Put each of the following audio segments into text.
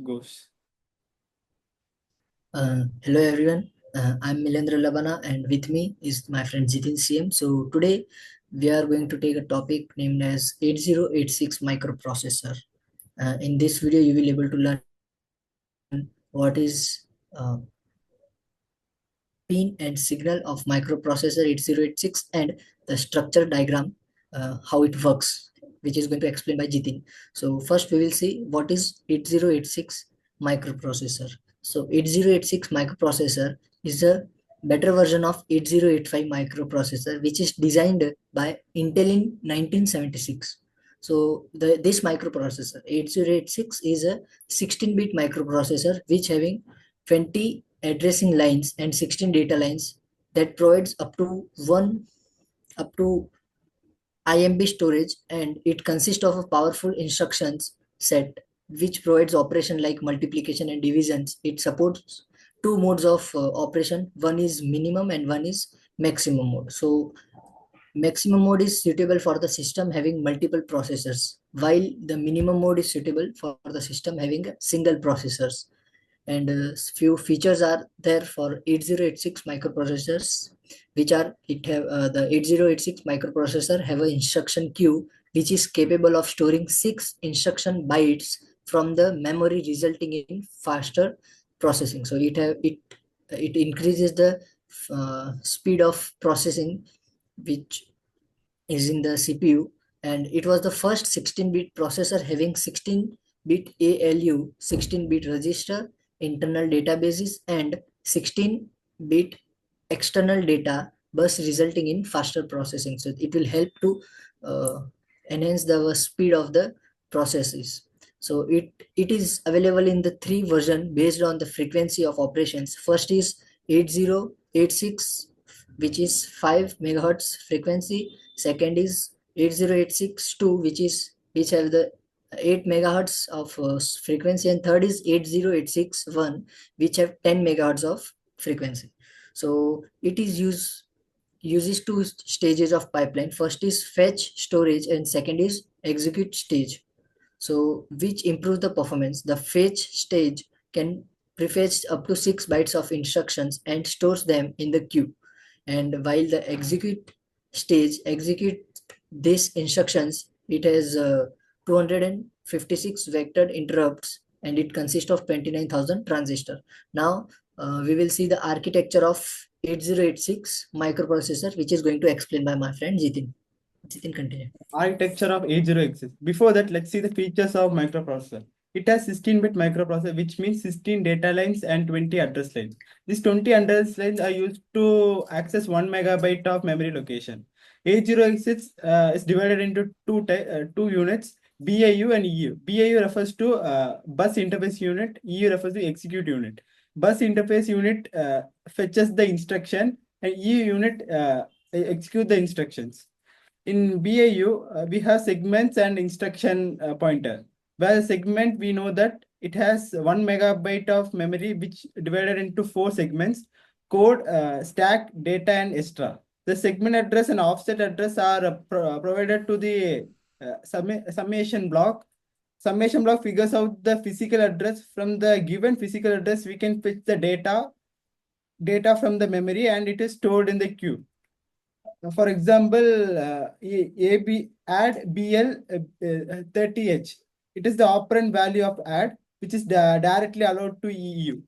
goes. Hello everyone, I'm Milendra labana and with me is my friend Jithin CM. So today we are going to take a topic named as 8086 microprocessor. In this video you will able to learn what is pin and signal of microprocessor 8086 and the structure diagram, how it works, which is going to explain by Jithin. So first we will see what is 8086 microprocessor. So 8086 microprocessor is a better version of 8085 microprocessor which is designed by Intel in 1976. So this microprocessor 8086 is a 16-bit microprocessor which having 20 addressing lines and 16 data lines that provides up to IMB storage, and it consists of a powerful instructions set which provides operation like multiplication and divisions. It supports two modes of operation. One is minimum and one is maximum mode. So maximum mode is suitable for the system having multiple processors, while the minimum mode is suitable for the system having a single processors. And few features are there for 8086 microprocessors, which are it have the 8086 microprocessor have an instruction queue which is capable of storing 6 instruction bytes from the memory, resulting in faster processing. So it increases the speed of processing which is in the CPU, and it was the first 16-bit processor having 16-bit ALU, 16-bit register, internal databases, and 16-bit external data bus, resulting in faster processing. So it will help to uh, enhance the speed of the processes. So it is available in the three version based on the frequency of operations. First is 8086, which is 5 megahertz frequency. Second is 80862, which have the 8 megahertz of frequency, and third is 80861, which have 10 megahertz of frequency. So it is uses two stages of pipeline. First is fetch storage and second is execute stage, so which improves the performance. The fetch stage can prefetch up to 6 bytes of instructions and stores them in the queue, and while the execute stage execute these instructions, it has 256 vectored interrupts, and it consists of 29,000 transistor. Now we will see the architecture of 8086 microprocessor, which is going to explain by my friend Jithin. Jithin, continue. Architecture of 8086. Before that, let's see the features of microprocessor. It has 16-bit microprocessor, which means 16 data lines and 20 address lines. These 20 address lines are used to access 1 megabyte of memory location. 8086 is divided into two units, BAU and EU. BAU refers to bus interface unit, EU refers to execute unit. Bus interface unit fetches the instruction, and EU unit execute the instructions. In BAU, we have segments and instruction pointer. Where segment, we know that it has 1 megabyte of memory, which divided into 4 segments: code, stack, data, and extra. The segment address and offset address are provided to the summation block. Summation block figures out the physical address. From the given physical address, we can fetch the data from the memory, and it is stored in the queue. For example, add BL 30H. It is the operand value of add, which is directly allowed to EU.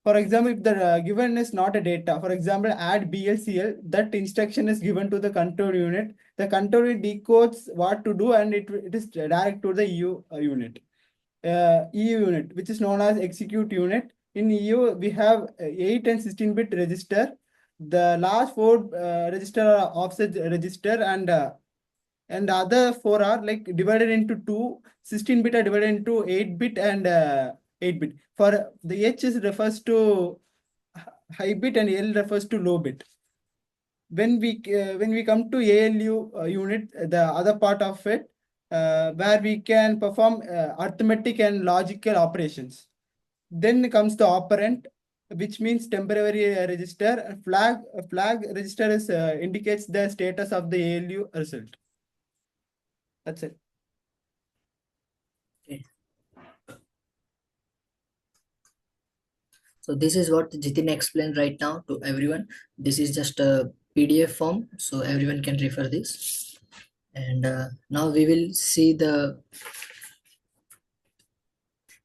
For example, if the given is not a data, for example, add BLCL, that instruction is given to the control unit. The control unit decodes what to do, and it is direct to the EU unit. EU unit, which is known as execute unit. In EU, we have 8 and 16-bit register. The last 4 register are offset register, and the other 4 are like divided into 2. 16-bit are divided into 8-bit and 8-bit. For the H is refers to high bit and L refers to low bit. When we come to ALU unit, the other part of it, where we can perform arithmetic and logical operations. Then comes the operand, which means temporary register. Flag register is indicates the status of the ALU result. That's it. Okay. So this is what Jithin explained right now to everyone. This is just a PDF form, so everyone can refer this. And now we will see the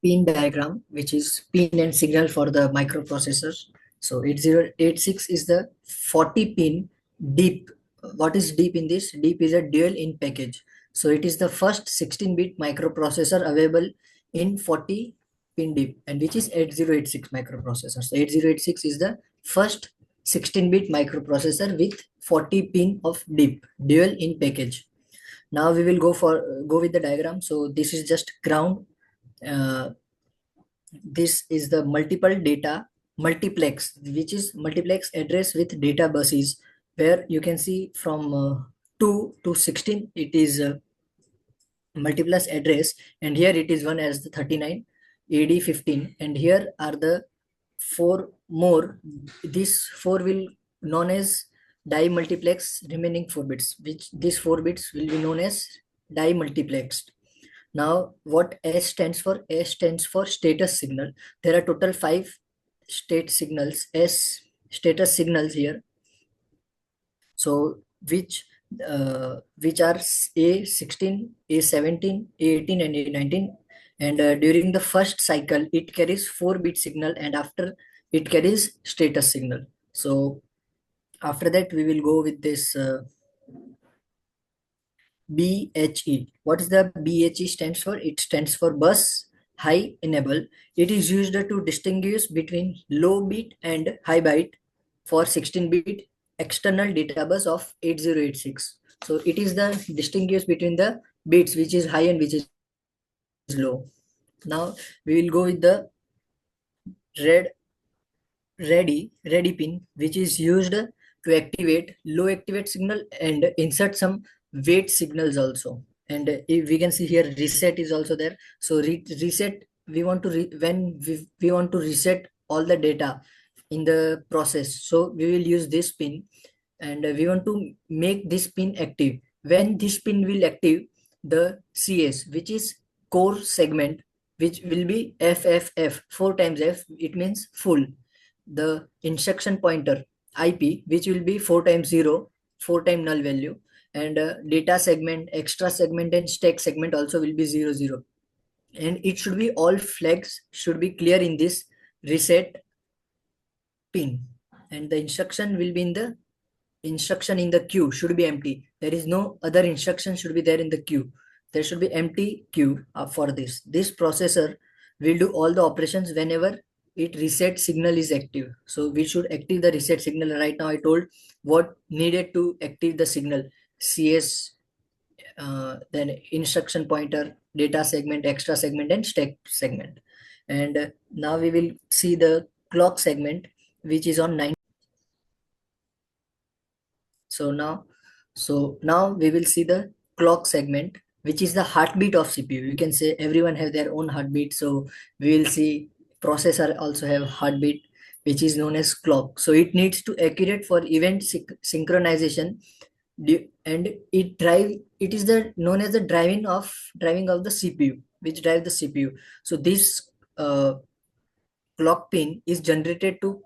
pin diagram, which is pin and signal for the microprocessor. So 8086 is the 40 pin deep. What is deep in this? Deep is a dual in package. So it is the first 16-bit microprocessor available in 40 pin deep, and which is 8086 microprocessor. So 8086 is the first 16-bit microprocessor with 40 pin of deep dual in package. Now we will go with the diagram. So this is just ground. uh, this is the multiple data multiplex, which is multiplex address with data buses, where you can see from 2 to 16 it is multiplex address, and here it is one as the 39 AD 15, and here are the four more. These four will known as die multiplex remaining 4 bits, which these 4 bits will be known as die multiplexed. Now, what S stands for? S stands for status signal. There are total 5 state signals, S status signals here. So, which are A16, A17, A18, and A19. And during the first cycle, it carries 4-bit signal, and after it carries status signal. So, after that, we will go with this BHE. What is the BHE stands for? It stands for bus high enable. It is used to distinguish between low bit and high bit for 16-bit external data bus of 8086. So it is the distinguish between the bits which is high and which is low. Now we will go with the red ready pin, which is used to activate low activate signal and insert some wait signals also. And if we can see here, reset is also there. So reset, we want to when we want to reset all the data in the process, so we will use this pin, and we want to make this pin active. When this pin will active, the CS, which is core segment, which will be FFF, 4 times F, it means full. The instruction pointer IP, which will be 4 times 0, 4 times null value, and data segment, extra segment, and stack segment also will be 0, 0. And it should be all flags should be clear in this reset pin, and the instruction will be in the instruction in the queue should be empty. There is no other instruction should be there in the queue. There should be empty queue for this. This processor will do all the operations whenever it reset signal is active. So we should active the reset signal. Right now I told what needed to active the signal: CS, then instruction pointer, data segment, extra segment, and stack segment. And now we will see the clock segment, which is on 9. So now we will see the clock segment, which is the heartbeat of CPU. You can say everyone have their own heartbeat. So we will see processor also have heartbeat, which is known as clock. So it needs to accurate for event synchronization, and it is the known as the driving of the CPU, which drive the CPU. So this clock pin is generated to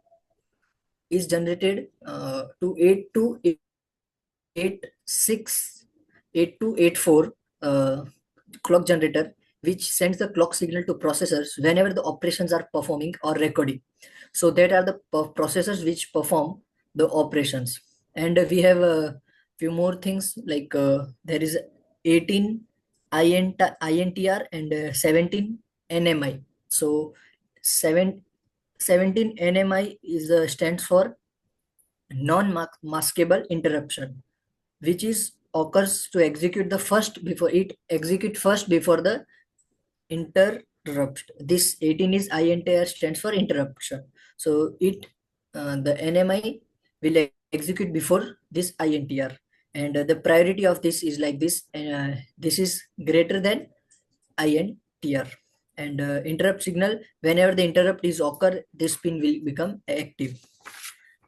8284 clock generator, which sends the clock signal to processors whenever the operations are performing or recording. So that are the processors which perform the operations. And we have a few more things, like there is 18 INTR and 17 NMI. So 17 NMI is stands for non-maskable interruption, which is occurs to execute the first before the interrupt. This 18 is INTR stands for interruption. So the NMI will execute before this INTR, and the priority of this is like this. This is greater than INTR, and interrupt signal, whenever the interrupt is occur, this pin will become active.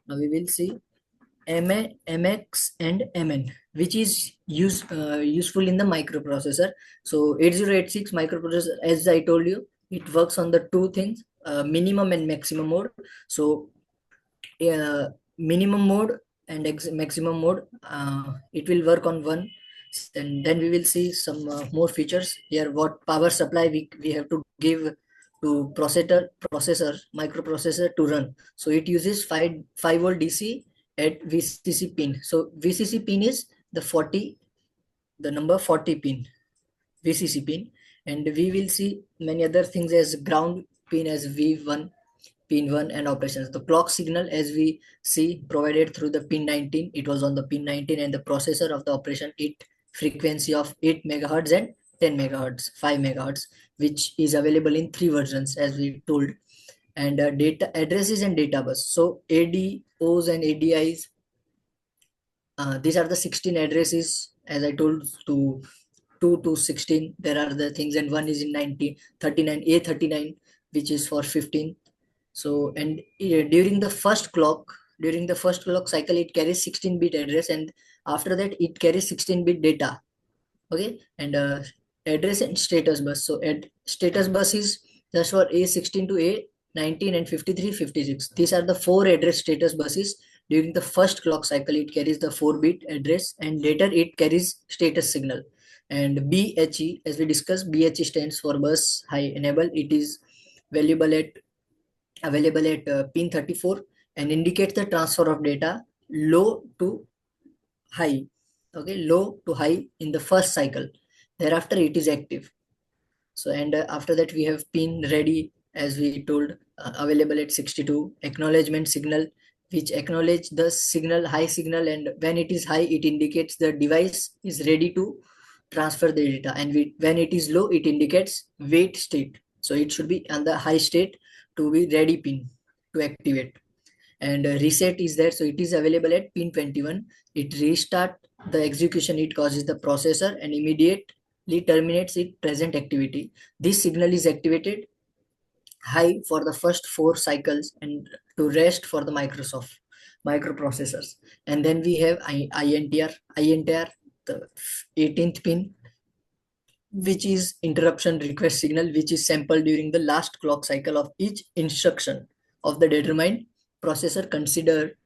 Now we will see MX and MN, which is useful in the microprocessor. So 8086 microprocessor, as I told you, it works on the two things. minimum and maximum mode. So minimum mode and maximum mode, it will work on one, and then we will see some more features here. What power supply we have to give to processor microprocessor to run. So it uses 5 volt DC at VCC pin. So VCC pin is the number 40 pin, VCC pin. And we will see many other things as ground pin as V1, pin 1, and operations. The clock signal, as we see, provided through the pin 19. It was on the pin 19, and the processor of the operation, it frequency of 8 megahertz and 10 megahertz, 5 megahertz, which is available in 3 versions, as we told. And data addresses and data bus. So ADOs and ADIs, these are the 16 addresses, as I told, to 2 to 16. There are the things, and one is in 39 A39, which is for 15. So, and during the first clock cycle, it carries 16-bit address, and after that it carries 16-bit data. Okay. And address and status bus. So status bus is just for A16 to A19 and 53 56. These are the 4 address status buses. During the first clock cycle, it carries the 4-bit address, and later it carries status signal. And BHE, as we discussed, BHE stands for bus high enable. It is valuable at available at pin 34 and indicates the transfer of data low to high. Okay, low to high in the first cycle. Thereafter it is active. So, and after that we have pin ready, as we told, available at 62. Acknowledgement signal, which acknowledge the signal, high signal, and when it is high, it indicates the device is ready to transfer the data, and when it is low, it indicates wait state. So it should be on the high state to be ready pin to activate. And reset is there, so it is available at pin 21. It restart the execution, it causes the processor and immediately terminates its present activity. This signal is activated high for the first 4 cycles and to rest for the microprocessors. And then we have INTR, the 18th pin, which is interruption request signal, which is sampled during the last clock cycle of each instruction of the determined processor. Consider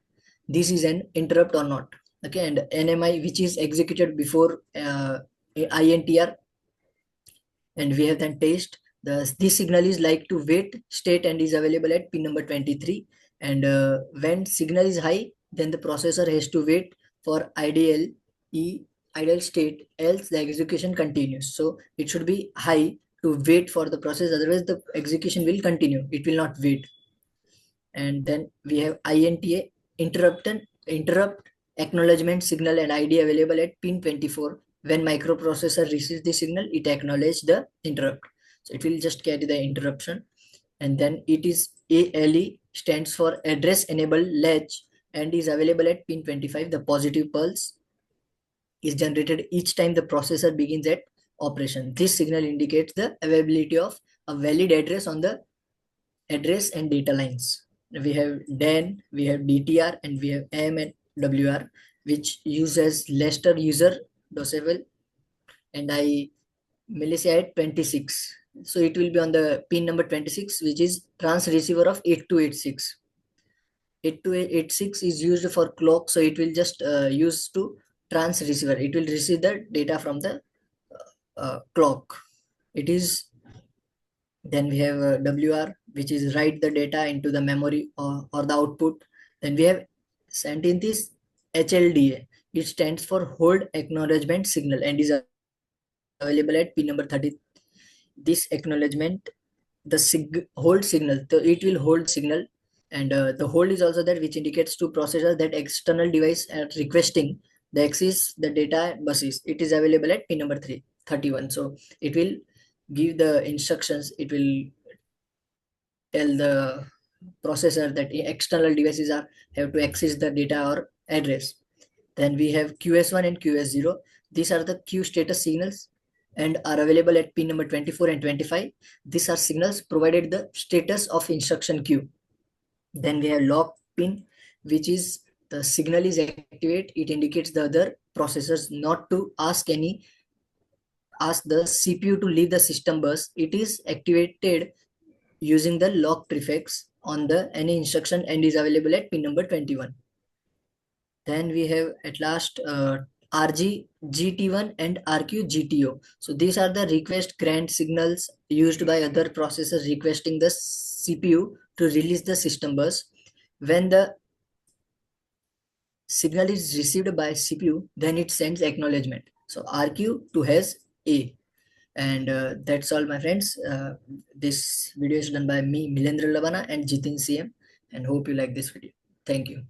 this is an interrupt or not. Okay. And NMI, which is executed before INTR. And we have then taste. This signal is like to wait state and is available at pin number 23. And when signal is high, then the processor has to wait for ideal state, else the execution continues. So it should be high to wait for the process, otherwise the execution will continue, it will not wait. And then we have INTA, interrupt acknowledgement signal and ID available at pin 24. When microprocessor receives the signal, it acknowledges the interrupt. So it will just carry the interruption. And then it is ALE, stands for address enable latch, and is available at pin 25. The positive pulse is generated each time the processor begins at operation. This signal indicates the availability of a valid address on the address and data lines. We have DAN, we have DTR, and we have AM and WR, which uses Lester user dosable, and I Melissa at 26. So it will be on the pin number 26, which is trans receiver of 8286. 8286 is used for clock, so it will just use to trans receiver. It will receive the data from the clock. It is, then we have WR, which is write the data into the memory or the output. Then we have 17th is HLDA. It stands for hold acknowledgement signal and is available at pin number 30. This acknowledgement, the hold signal, so it will hold signal. And the hold is also there, which indicates to processor that external device are requesting the access the data buses. It is available at pin number 31. So it will give the instructions, it will tell the processor that external devices have to access the data or address. Then we have QS1 and QS0. These are the queue status signals and are available at pin number 24 and 25. These are signals provided the status of instruction queue. Then we have lock pin, which is the signal is activate. It indicates the other processors not to ask the CPU to leave the system bus. It is activated using the lock prefix on the any instruction and is available at pin number 21. Then we have at last RG GT1 and RQ GTO. So these are the request grant signals used by other processors requesting the CPU to release the system bus. When the signal is received by CPU, then it sends acknowledgement. So RQ to has A. And that's all, my friends. This video is done by me, Milendra Labana, and Jithin CM. And hope you like this video. Thank you.